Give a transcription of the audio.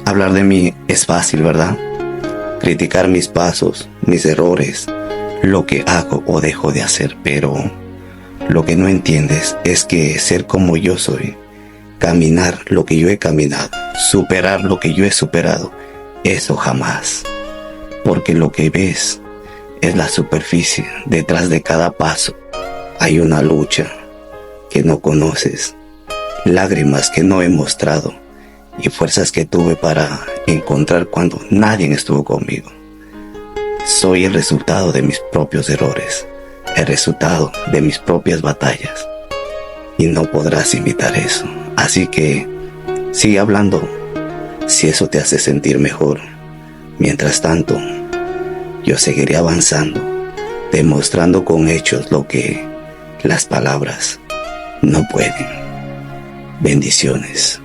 Hablar de mí es fácil, ¿verdad? Criticar mis pasos, mis errores, lo que hago o dejo de hacer, pero lo que no entiendes es que ser como yo soy, caminar lo que yo he caminado, superar lo que yo he superado, eso jamás. Porque lo que ves es la superficie. Detrás de cada paso hay una lucha que no conoces, lágrimas que no he mostrado y fuerzas que tuve para encontrar cuando nadie estuvo conmigo. Soy el resultado de mis propios errores, el resultado de mis propias batallas, y no podrás imitar eso. Así que sigue hablando si eso te hace sentir mejor. Mientras tanto, yo seguiré avanzando, demostrando con hechos lo que las palabras no pueden. Bendiciones.